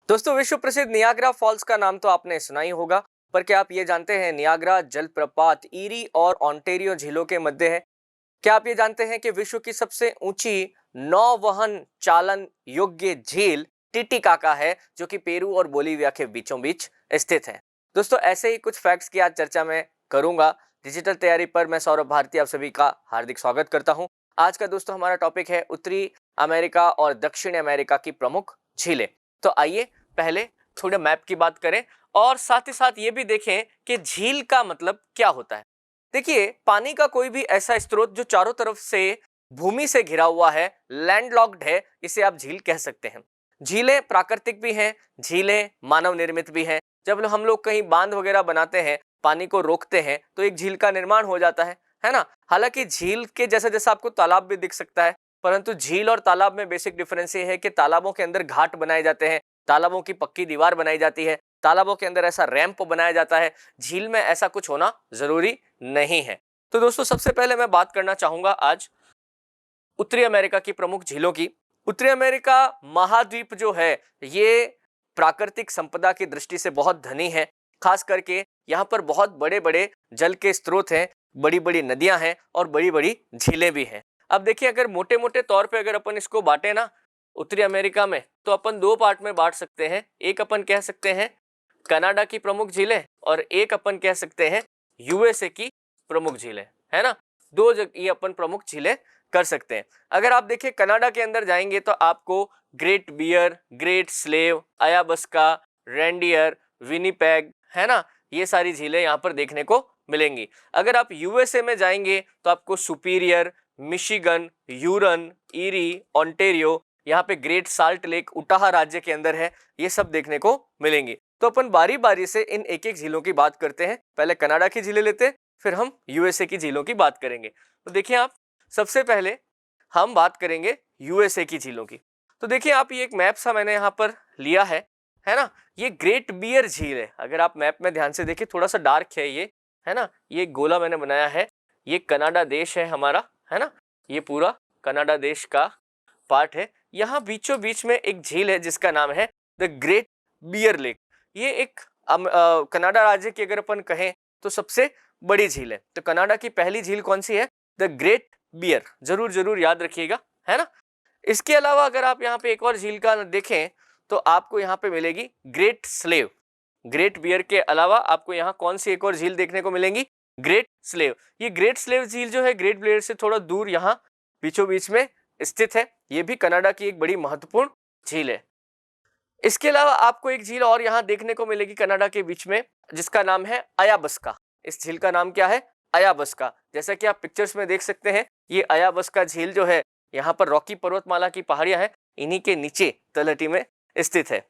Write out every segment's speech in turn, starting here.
दोस्तों, विश्व प्रसिद्ध नियाग्रा फॉल्स का नाम तो आपने सुना ही होगा, पर क्या आप ये जानते हैं नियाग्रा जलप्रपात ईरी और ओंटारियो झीलों के मध्य है। क्या आप ये जानते हैं कि विश्व की सबसे ऊंची नौवहन चालन योग्य झील टिटिकाका है, जो कि पेरू और बोलीविया के बीचों बीच स्थित है। दोस्तों, ऐसे ही कुछ फैक्ट्स की आज चर्चा मैं करूंगा। डिजिटल तैयारी पर मैं सौरभ भारती आप सभी का हार्दिक स्वागत करता हूं। आज का दोस्तों हमारा टॉपिक है उत्तरी अमेरिका और दक्षिण अमेरिका की प्रमुख झीलें। तो आइए पहले थोड़ा मैप की बात करें और साथ ही साथ ये भी देखें कि झील का मतलब क्या होता है। देखिए, पानी का कोई भी ऐसा स्रोत जो चारों तरफ से भूमि से घिरा हुआ है, लैंडलॉक्ड है, इसे आप झील कह सकते हैं। झीलें प्राकृतिक भी हैं, झीलें मानव निर्मित भी हैं। जब हम लोग कहीं बांध वगैरह बनाते हैं, पानी को रोकते हैं, तो एक झील का निर्माण हो जाता है ना। हालांकि झील के जैसा जैसा आपको तालाब भी दिख सकता है, परंतु झील और तालाब में बेसिक डिफरेंस ये है कि तालाबों के अंदर घाट बनाए जाते हैं, तालाबों की पक्की दीवार बनाई जाती है, तालाबों के अंदर ऐसा रैंप बनाया जाता है। झील में ऐसा कुछ होना जरूरी नहीं है। तो दोस्तों, सबसे पहले मैं बात करना चाहूंगा आज उत्तरी अमेरिका की प्रमुख झीलों की। उत्तरी अमेरिका महाद्वीप जो है, ये प्राकृतिक संपदा की दृष्टि से बहुत धनी है। खास करके यहाँ पर बहुत बड़े बड़े जल के स्रोत हैं, बड़ी बड़ी नदियां हैं और बड़ी बड़ी झीलें भी हैं। अब देखिए, अगर मोटे मोटे तौर पे अगर अपन इसको बांटे ना उत्तरी अमेरिका में, तो अपन दो पार्ट में बांट सकते हैं। एक अपन कह सकते हैं कनाडा की प्रमुख झीलें और एक अपन कह सकते हैं यूएसए की प्रमुख झीलें, है ना। दो जगह ये अपन प्रमुख झीलें कर सकते हैं। अगर आप देखिए कनाडा के अंदर जाएंगे तो आपको Great Bear, Great Slave, Athabasca, Reindeer, Winnipeg, है ना, ये सारी झीलें यहाँ पर देखने को मिलेंगी। अगर आप यूएसए में जाएंगे तो आपको सुपीरियर, मिशिगन, यूरन, ईरी, ओंटारियो, यहाँ पे ग्रेट साल्ट लेक उटाह राज्य के अंदर है, ये सब देखने को मिलेंगी। तो अपन बारी बारी से इन एक एक झीलों की बात करते हैं। पहले कनाडा की झीलें लेते हैं, फिर हम यूएसए की झीलों की बात करेंगे। तो देखिए आप, सबसे पहले हम बात करेंगे यूएसए की झीलों की। तो देखिए आप, ये एक मैप सा मैंने यहाँ पर लिया है ना। ये ग्रेट बियर झील है। अगर आप मैप में ध्यान से देखिए, थोड़ा सा डार्क है ये, है ना। ये गोला मैंने बनाया है, ये कनाडा देश है हमारा, है ना। ये पूरा कनाडा देश का पार्ट है। यहाँ बीचों बीच में एक झील है जिसका नाम है द ग्रेट बियर लेक। ये एक कनाडा राज्य की अगर अपन कहें तो सबसे बड़ी झील है। तो कनाडा की पहली झील कौन सी है? The Great Bear. जरूर जरूर याद रखिएगा, है ना। इसके अलावा अगर आप यहाँ पे एक और झील का देखें तो आपको यहाँ पे मिलेगी ग्रेट स्लेव। ग्रेट बियर के अलावा आपको यहाँ कौन सी एक और झील देखने को मिलेंगी? Great slave. ये ग्रेट स्लेव झील जो है, ग्रेट बियर से थोड़ा दूर यहाँ बीचों बीच में स्थित है। ये भी कनाडा की एक बड़ी महत्वपूर्ण झील है। इसके अलावा आपको एक झील और यहाँ देखने को मिलेगी कनाडा के बीच में, जिसका नाम है अयाबस्का। इस झील का नाम क्या है? अयाबस्का। जैसा कि आप पिक्चर्स में देख सकते हैं, ये अयाबस्का झील जो है, यहाँ पर रॉकी पर्वतमाला की पहाड़ियां हैं, इन्हीं के नीचे तलहटी में स्थित है।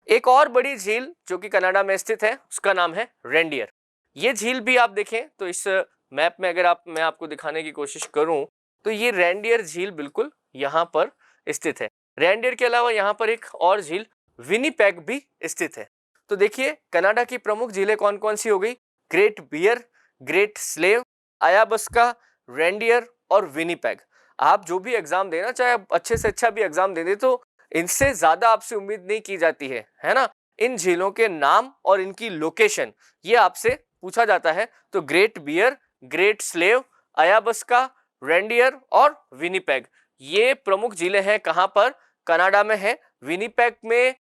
एक और बड़ी झील जो कि कनाडा में स्थित है, उसका नाम है रेंडियर। ये झील भी आप देखें तो इस मैप में अगर मैं आपको दिखाने की कोशिश करूं तो ये रेंडियर झील बिल्कुल यहाँ पर स्थित है। रेंडियर के अलावा यहाँ पर एक और झील विनीपेग भी स्थित है। तो देखिए, कनाडा की प्रमुख झीलें कौन कौन सी हो गई? Great Bear, Great Slave, Athabasca, Reindeer और विनीपेग। आप जो भी एग्जाम देना, चाहे अच्छे से अच्छा भी एग्जाम दे दे, तो इनसे ज्यादा आपसे उम्मीद नहीं की जाती है ना। इन झीलों के नाम और इनकी लोकेशन ये आपसे पूछा जाता है। तो Great Bear, Great Slave, Athabasca, Reindeer और विनीपेग, ये प्रमुख झीलें हैं। कहां पर? कनाडा में है। विनीपेग में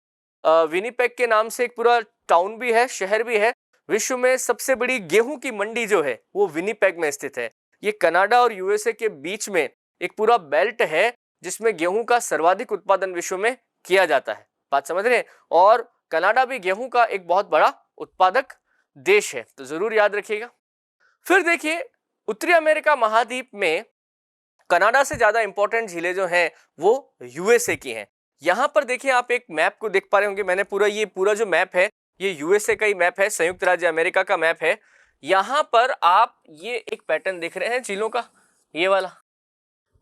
विनीपेग के नाम से एक पूरा टाउन भी है, शहर भी है। विश्व में सबसे बड़ी गेहूं की मंडी जो है वो विनीपेग में स्थित है। ये कनाडा और यूएसए के बीच में एक पूरा बेल्ट है जिसमें गेहूं का सर्वाधिक उत्पादन विश्व में किया जाता है। बात समझ रहे हैं? और कनाडा भी गेहूं का एक बहुत बड़ा उत्पादक देश है, तो जरूर याद रखिएगा। फिर देखिए, उत्तरी अमेरिका महाद्वीप में कनाडा से ज्यादा इंपॉर्टेंट झीलें जो हैं वो यूएसए की हैं। यहां पर देखिए, आप एक मैप को देख पा रहे होंगे। मैंने पूरा जो मैप है, ये यूएसए का ही मैप है, संयुक्त राज्य अमेरिका का मैप है। यहां पर आप ये एक पैटर्न देख रहे हैं झीलों का, ये वाला।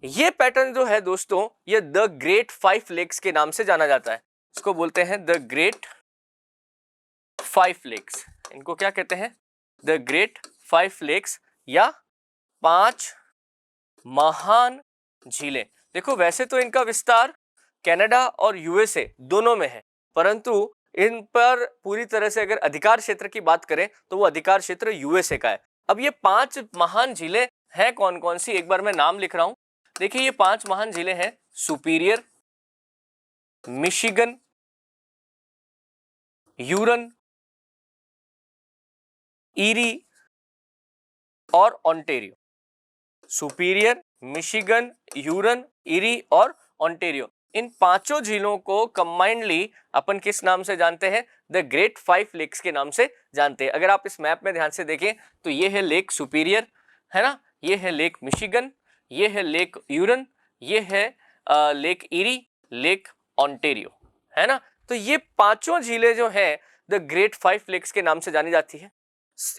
ये पैटर्न जो है दोस्तों, ये द ग्रेट 5 लेक्स के नाम से जाना जाता है। इसको बोलते हैं द ग्रेट 5 लेक्स। इनको क्या कहते हैं? द ग्रेट 5 लेक्स या 5 महान झीलें। देखो, वैसे तो इनका विस्तार कनाडा और यूएसए दोनों में है, परंतु इन पर पूरी तरह से अगर अधिकार क्षेत्र की बात करें तो वो अधिकार क्षेत्र यूएसए का है। अब ये 5 महान झीलें हैं कौन कौन सी, एक बार मैं नाम लिख रहा हूं। देखिए ये 5 महान झीलें हैं सुपीरियर, मिशिगन, यूरन, ईरी और ओंटारियो। सुपीरियर, मिशिगन, यूरन, ईरी और ओंटारियो, इन पांचों झीलों को कंबाइंडली अपन किस नाम से जानते हैं? द ग्रेट 5 लेक्स के नाम से जानते हैं। अगर आप इस मैप में ध्यान से देखें तो ये है लेक सुपीरियर, है ना, ये है लेक मिशिगन, ये है लेक यूरन, ये है लेक ईरी, लेक ओंटारियो, है ना। तो ये पांचों झीलें जो हैं द ग्रेट 5 लेक्स के नाम से जानी जाती है।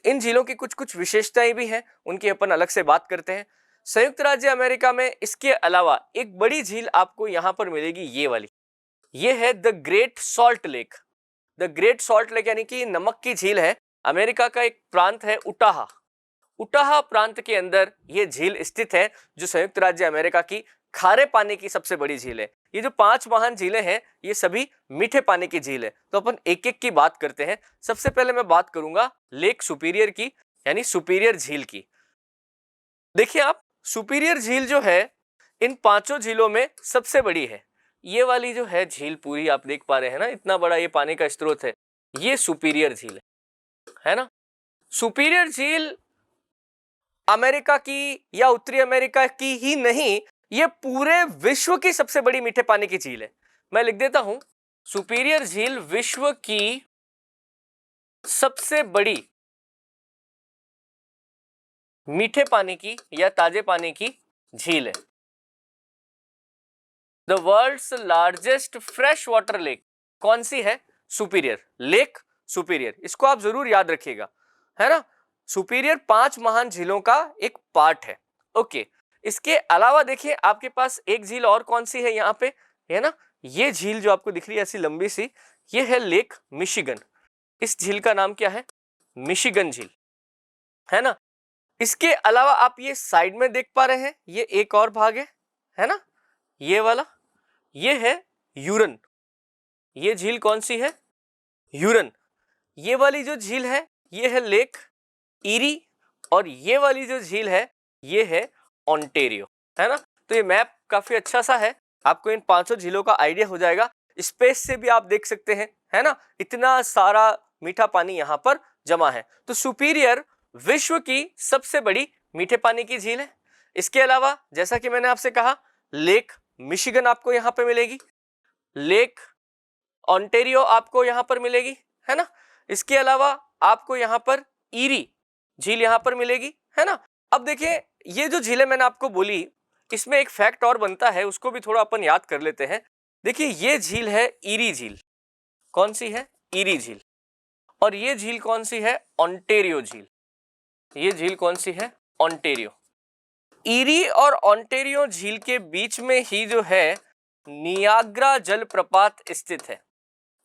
इन झीलों की कुछ कुछ विशेषताएं भी हैं, उनकी अपन अलग से बात करते हैं। संयुक्त राज्य अमेरिका में इसके अलावा एक बड़ी झील आपको यहां पर मिलेगी, ये वाली, ये है the great salt lake. The great salt lake यानी कि नमक की झील है। अमेरिका का एक प्रांत है उटाहा, उटाहा प्रांत के अंदर ये झील स्थित है, जो संयुक्त राज्य अमेरिका की खारे पानी की सबसे बड़ी झील है। ये जो 5 महान झीलें हैं ये सभी मीठे पानी की झील है। तो अपन एक एक की बात करते हैं। सबसे पहले मैं बात करूंगा लेक सुपीरियर की, यानी सुपीरियर झील की। देखिए आप, सुपीरियर झील जो है इन पांचों झीलों में सबसे बड़ी है। ये वाली जो है झील पूरी आप देख पा रहे हैं ना, इतना बड़ा ये पानी का स्रोत है, ये सुपीरियर झील है ना। सुपीरियर झील अमेरिका की या उत्तरी अमेरिका की ही नहीं, ये पूरे विश्व की सबसे बड़ी मीठे पानी की झील है। मैं लिख देता हूं, सुपीरियर झील विश्व की सबसे बड़ी मीठे पानी की या ताजे पानी की झील है। The world's largest fresh water lake कौन सी है? सुपीरियर लेक, सुपीरियर, इसको आप जरूर याद रखिएगा, है ना। सुपीरियर 5 महान झीलों का एक पार्ट है। ओके, इसके अलावा देखिए आपके पास एक झील और कौन सी है यहाँ पे, है ना, ये झील जो आपको दिख रही है ऐसी लंबी सी, ये है लेक मिशिगन। इस झील का नाम क्या है? मिशिगन झील, है ना। इसके अलावा आप ये साइड में देख पा रहे हैं, ये एक और भाग है ना, ये वाला, ये है यूरन। ये झील कौन सी है? यूरन। ये वाली जो झील है ये है लेक ईरी, और ये वाली जो झील है ये है ओंटारियो, है ना। तो ये मैप काफी अच्छा सा है, आपको इन पांचों झीलों का आइडिया हो जाएगा। स्पेस से भी आप देख सकते हैं, है ना, इतना सारा मीठा पानी यहां पर जमा है। तो सुपीरियर विश्व की सबसे बड़ी मीठे पानी की झील है। इसके अलावा जैसा कि मैंने आपसे कहा, लेक मिशिगन आपको यहां पे मिलेगी, लेक ओंटारियो आपको यहां पर मिलेगी, है ना। इसके अलावा आपको यहां पर ईरी झील यहां पर मिलेगी, है ना। अब देखिए ये जो झीलें मैंने आपको बोली, इसमें एक फैक्ट और बनता है, उसको भी थोड़ा अपन याद कर लेते हैं। देखिए ये झील है ईरी झील, कौन सी है? ईरी झील। और ये झील कौन सी है? ओंटारियो झील। ये झील कौन सी है? ओंटारियो। ईरी और ओंटारियो झील के बीच में ही जो है नियाग्रा जलप्रपात स्थित है।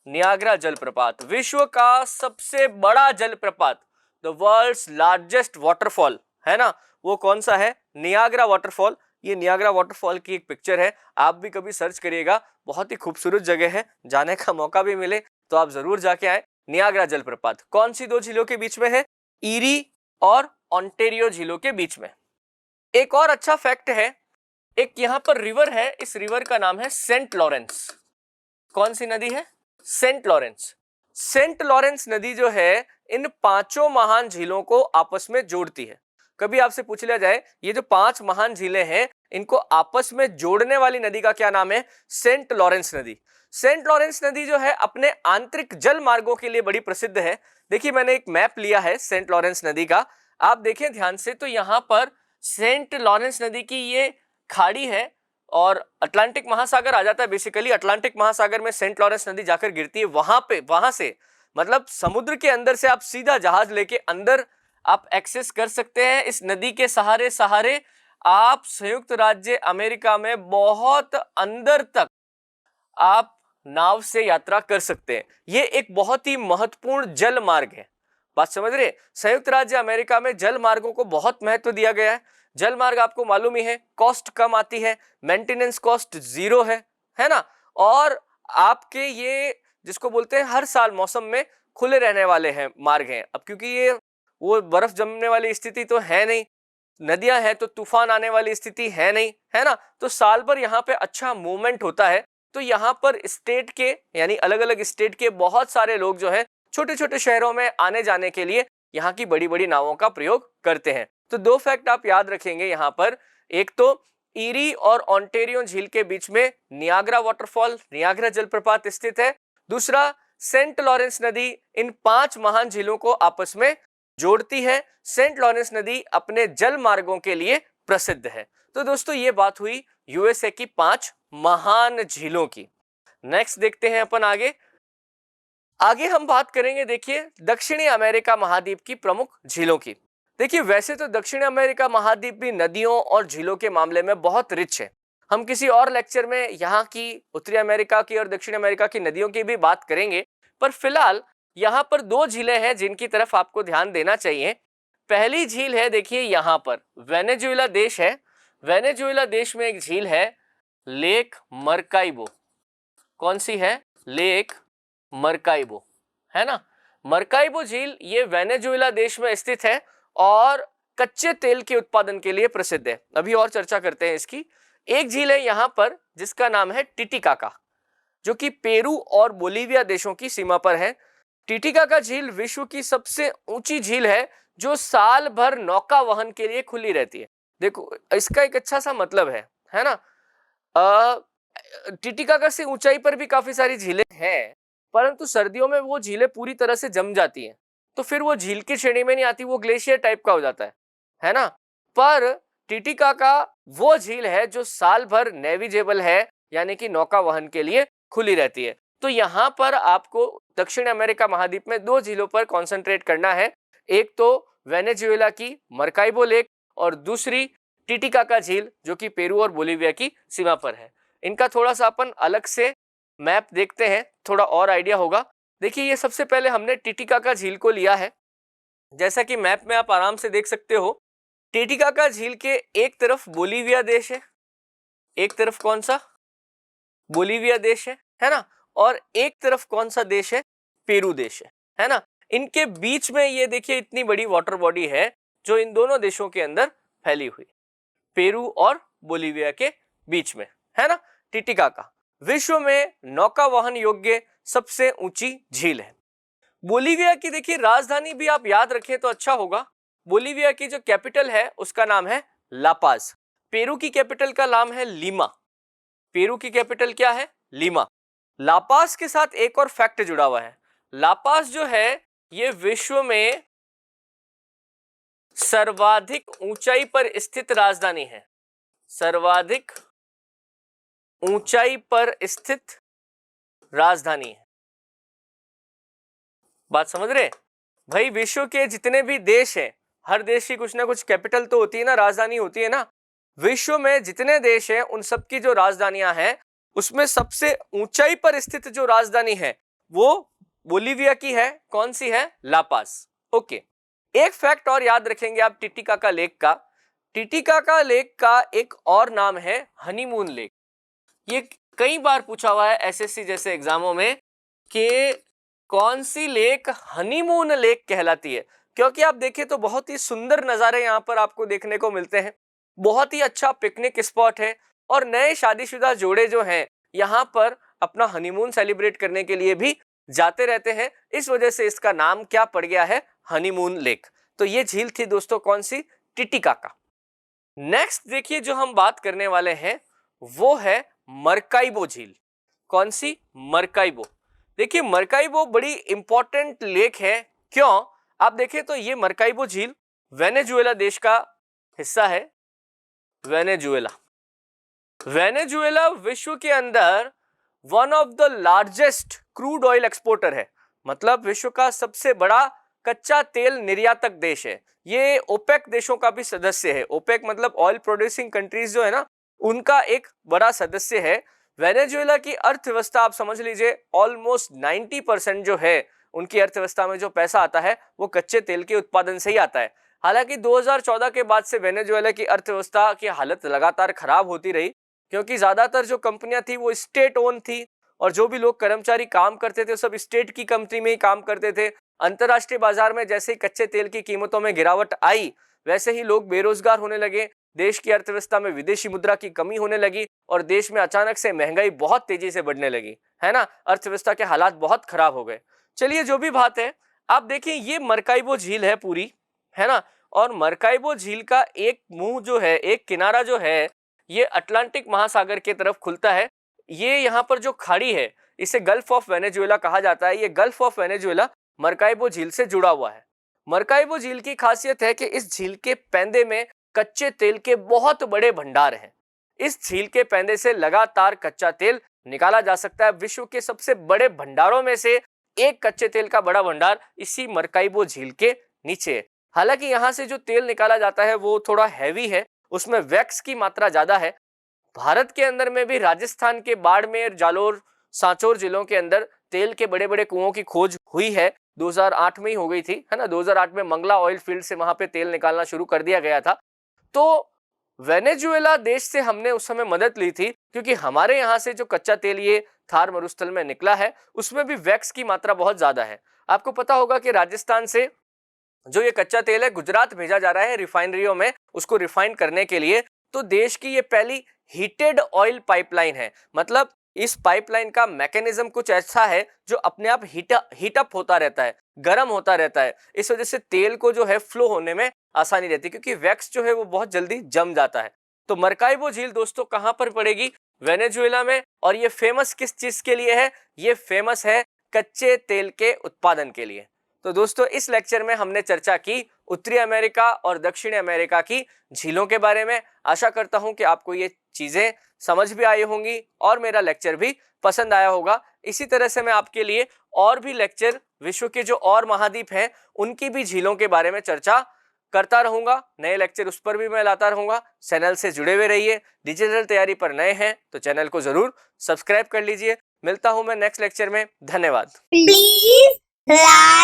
नियाग्रा जलप्रपात विश्व का सबसे बड़ा जलप्रपात, द वर्ल्ड्स लार्जेस्ट वाटरफॉल, है ना, वो कौन सा है? Niagara waterfall. ये नियाग्रा वाटरफॉल की एक पिक्चर है, आप भी कभी सर्च करिएगा, बहुत ही खूबसूरत जगह है, जाने का मौका भी मिले तो आप जरूर जाके आए। नियाग्रा जलप्रपात कौन सी 2 झीलों के बीच में है? ईरी और ओंटारियो झीलों के बीच में। एक और अच्छा फैक्ट है, एक यहां पर रिवर है, इस रिवर का नाम है सेंट लॉरेंस। कौन सी नदी है? Saint Lawrence. सेंट लॉरेंस नदी जो है इन पांचों महान झीलों को आपस में जोड़ती है। कभी आपसे पूछ लिया जाए ये जो 5 महान झीलें हैं इनको आपस में जोड़ने वाली नदी का क्या नाम है? सेंट लॉरेंस नदी। सेंट लॉरेंस नदी जो है अपने आंतरिक जल मार्गों के लिए बड़ी प्रसिद्ध है। देखिए मैंने एक मैप लिया है सेंट लॉरेंस नदी का, आप देखें ध्यान से, तो यहां पर सेंट लॉरेंस नदी की ये खाड़ी है और अटलांटिक महासागर आ जाता है। बेसिकली अटलांटिक महासागर में सेंट लॉरेंस नदी जाकर गिरती है, वहां से मतलब समुद्र के अंदर से आप सीधा जहाज लेके अंदर आप एक्सेस कर सकते हैं। इस नदी के सहारे सहारे आप संयुक्त राज्य अमेरिका में बहुत अंदर तक आप नाव से यात्रा कर सकते हैं। ये एक बहुत ही महत्वपूर्ण जल मार्ग है, बात समझ रहे? संयुक्त राज्य अमेरिका में जल मार्गों को बहुत महत्व दिया गया है। जल मार्ग आपको मालूम ही है, कॉस्ट कम आती है, मेंटेनेंस कॉस्ट 0 है ना। और आपके ये जिसको बोलते हैं हर साल मौसम में खुले रहने वाले हैं मार्ग हैं। अब क्योंकि ये वो बर्फ जमने वाली स्थिति तो है नहीं, नदियां हैं तो तूफान आने वाली स्थिति है नहीं, है ना, तो साल भर यहाँ पे अच्छा मूवमेंट होता है। तो यहाँ पर स्टेट के यानी अलग अलग स्टेट के बहुत सारे लोग जो है छोटे छोटे शहरों में आने जाने के लिए यहाँ की बड़ी बड़ी नावों का प्रयोग करते हैं। तो दो फैक्ट आप याद रखेंगे यहाँ पर, एक तो ईरी और ओंटारियो झील के बीच में नियाग्रा वाटरफॉल, नियाग्रा जलप्रपात स्थित है। दूसरा, सेंट लॉरेंस नदी इन 5 महान झीलों को आपस में जोड़ती है। सेंट लॉरेंस नदी अपने जल मार्गों के लिए प्रसिद्ध है। तो दोस्तों ये बात हुई यूएसए की 5 महान झीलों की। नेक्स्ट देखते हैं अपन आगे। आगे हम बात करेंगे, देखिए, दक्षिणी अमेरिका महाद्वीप की प्रमुख झीलों की। देखिए, वैसे तो दक्षिण अमेरिका महाद्वीप भी नदियों और झीलों के मामले में बहुत रिच है। हम किसी और लेक्चर में यहाँ की उत्तरी अमेरिका की और दक्षिण अमेरिका की नदियों की भी बात करेंगे, पर फिलहाल यहाँ पर 2 झीलें हैं जिनकी तरफ आपको ध्यान देना चाहिए। पहली झील है, देखिए यहाँ पर वेनेजुएला देश है। वेनेजुएला देश में एक झील है लेक मरकाइबो। कौन सी है? लेक मरकाइबो, है ना। मरकाइबो झील ये वेनेजुएला देश में स्थित है और कच्चे तेल के उत्पादन के लिए प्रसिद्ध है। अभी और चर्चा करते हैं इसकी। एक झील है यहाँ पर जिसका नाम है टिटिकाका, जो कि पेरू और बोलीविया देशों की सीमा पर है। टिटिकाका झील विश्व की सबसे ऊंची झील है जो साल भर नौका वहन के लिए खुली रहती है। देखो, इसका एक अच्छा सा मतलब है ना। टिटिकाका से ऊंचाई पर भी काफी सारी झीलें हैं, परंतु सर्दियों में वो झीलें पूरी तरह से जम जाती हैं, तो फिर वो झील की श्रेणी में नहीं आती, वो ग्लेशियर टाइप का हो जाता है ना। पर टिटिकाका वो झील है जो साल भर नेविगेबल है, यानी कि नौका वहन के लिए खुली रहती है। तो यहाँ पर आपको दक्षिण अमेरिका महाद्वीप में 2 झीलों पर कॉन्सेंट्रेट करना है। एक तो वेनेजुएला की मरकाइबो लेक और दूसरी टिटिकाका झील जो कि पेरू और बोलीविया की सीमा पर है। इनका थोड़ा सा अपन अलग से मैप देखते हैं, थोड़ा और आइडिया होगा। देखिए, ये सबसे पहले हमने टिटिकाका झील को लिया है। जैसा कि मैप में आप आराम से देख सकते हो, टिटिकाका झील के एक तरफ बोलीविया देश है, एक तरफ कौन सा? बोलीविया देश है ना, और एक तरफ कौन सा देश है? पेरू देश है ना। इनके बीच में ये देखिए इतनी बड़ी वाटर बॉडी है जो इन दोनों देशों के अंदर फैली हुई, पेरू और बोलीविया के बीच में, है ना। टिटिकाका विश्व में नौका वहन योग्य सबसे ऊंची झील है। बोलीविया की देखिए राजधानी भी आप याद रखें तो अच्छा होगा। बोलीविया की जो कैपिटल है उसका नाम है लापाज। पेरू की कैपिटल का नाम है लीमा। पेरू की कैपिटल क्या है? लीमा। लापाज के साथ एक और फैक्ट जुड़ा हुआ है। लापाज जो है ये विश्व में सर्वाधिक ऊंचाई पर स्थित राजधानी है। सर्वाधिक ऊंचाई पर स्थित राजधानी है। बात समझ रहे भाई? विश्व के जितने भी देश हैं, हर देश की कुछ ना कुछ कैपिटल तो होती है ना, राजधानी होती है ना। विश्व में जितने देश हैं उन सब की जो राजधानियां हैं उसमें सबसे ऊंचाई पर स्थित जो राजधानी है वो बोलीविया की है। कौन सी है? लापाज। ओके, एक फैक्ट और याद रखेंगे आप टिटिकाका लेक का। टिटिकाका लेक का एक और नाम है हनीमून लेक। ये कई बार पूछा हुआ है एसएससी जैसे एग्जामों में कि कौन सी लेक हनीमून लेक कहलाती है, क्योंकि आप देखें तो बहुत ही सुंदर नजारे यहाँ पर आपको देखने को मिलते हैं। बहुत ही अच्छा पिकनिक स्पॉट है और नए शादीशुदा जोड़े जो हैं यहाँ पर अपना हनीमून सेलिब्रेट करने के लिए भी जाते रहते हैं। इस वजह से इसका नाम क्या पड़ गया है? Honeymoon lake. तो ये झील थी दोस्तों कौन सी? टिटिकाका। नेक्स्ट देखिए जो हम बात करने वाले हैं वो है मरकाइबो झील। कौन सी? मरकाइबो। देखिए, मरकाइबो बड़ी इंपॉर्टेंट लेक है। क्यों? आप देखें तो ये मरकाइबो झील वेनेजुएला देश का हिस्सा है। वेनेजुएला विश्व के अंदर one of the largest crude oil exporter है, मतलब विश्व का सबसे बड़ा कच्चा तेल निर्यातक देश है। ये ओपेक देशों का भी सदस्य है। ओपेक मतलब ऑयल प्रोड्यूसिंग कंट्रीज जो है ना, उनका एक बड़ा सदस्य है। वेनेजुएला की अर्थव्यवस्था आप समझ लीजिए ऑलमोस्ट 90% जो है उनकी अर्थव्यवस्था में जो पैसा आता है वो कच्चे तेल के उत्पादन से ही आता है। हालांकि 2014 के बाद से वेनेजुएला की अर्थव्यवस्था की हालत लगातार खराब होती रही, क्योंकि ज्यादातर जो कंपनियां थी वो स्टेट ओन थी और जो भी लोग कर्मचारी काम करते थे सब स्टेट की कंपनी में ही काम करते थे। अंतर्राष्ट्रीय बाजार में जैसे ही कच्चे तेल की कीमतों में गिरावट आई, वैसे ही लोग बेरोजगार होने लगे, देश की अर्थव्यवस्था में विदेशी मुद्रा की कमी होने लगी और देश में अचानक से महंगाई बहुत तेजी से बढ़ने लगी, है ना। अर्थव्यवस्था के हालात बहुत खराब हो गए। चलिए जो भी बात है, आप देखिए ये मरकाइबो झील है पूरी, है ना। और मरकाइबो झील का एक मुंह जो है, एक किनारा जो है, ये अटलांटिक महासागर की तरफ खुलता है। ये यहाँ पर जो खाड़ी है इसे गल्फ ऑफ वेनेजुएला कहा जाता है। ये गल्फ ऑफ वेनेजुएला मरकाइबो झील से जुड़ा हुआ है। मरकाइबो झील की खासियत है कि इस झील के पैंदे में कच्चे तेल के बहुत बड़े भंडार हैं। इस झील के पैंदे से लगातार कच्चा तेल निकाला जा सकता है। विश्व के सबसे बड़े भंडारों में से एक कच्चे तेल का बड़ा भंडार इसी मरकाइबो झील के नीचे है। हालांकि यहाँ से जो तेल निकाला जाता है वो थोड़ा हैवी है, उसमें वैक्स की मात्रा ज्यादा है। भारत के अंदर में भी राजस्थान के बाड़मेर, जालोर, सांचौर जिलों के अंदर तेल के बड़े बड़े कुओं की खोज हुई है। 2008 में ही हो गई थी, है ना। 2008 में मंगला ऑयल फील्ड से वहां पे तेल निकालना शुरू कर दिया गया था। तो वेनेजुएला देश से हमने उस समय मदद ली थी क्योंकि हमारे यहाँ से जो कच्चा तेल ये थार मरुस्थल में निकला है उसमें भी वैक्स की मात्रा बहुत ज्यादा है। आपको पता होगा कि राजस्थान से जो ये कच्चा तेल है गुजरात भेजा जा रहा है रिफाइनरियों में उसको रिफाइन करने के लिए। तो देश की ये पहली हीटेड ऑयल पाइपलाइन है। मतलब इस पाइपलाइन का मैकेनिज्म कुछ ऐसा है जो अपने आप हीट अप होता रहता है, गर्म होता रहता है। इस वजह से तेल को जो है फ्लो होने में आसानी रहती है क्योंकि वैक्स जो है वो बहुत जल्दी जम जाता है। तो मरकाइबो झील दोस्तों कहां पर पड़ेगी? वेनेजुएला में। और ये फेमस किस चीज के लिए है? ये फेमस है कच्चे तेल के उत्पादन के लिए। तो दोस्तों इस लेक्चर में हमने चर्चा की उत्तरी अमेरिका और दक्षिणी अमेरिका की झीलों के बारे में। आशा करता हूं कि आपको ये चीजें समझ भी आई होंगी और मेरा लेक्चर भी पसंद आया होगा। इसी तरह से मैं आपके लिए और भी लेक्चर विश्व के जो और महाद्वीप हैं उनकी भी झीलों के बारे में चर्चा करता रहूंगा। नए लेक्चर उस पर भी मैं लाता रहूंगा। चैनल से जुड़े हुए रहिए। डिजिटल तैयारी पर नए हैं तो चैनल को जरूर सब्सक्राइब कर लीजिए। मिलता हूं मैं नेक्स्ट लेक्चर में। धन्यवाद। Please like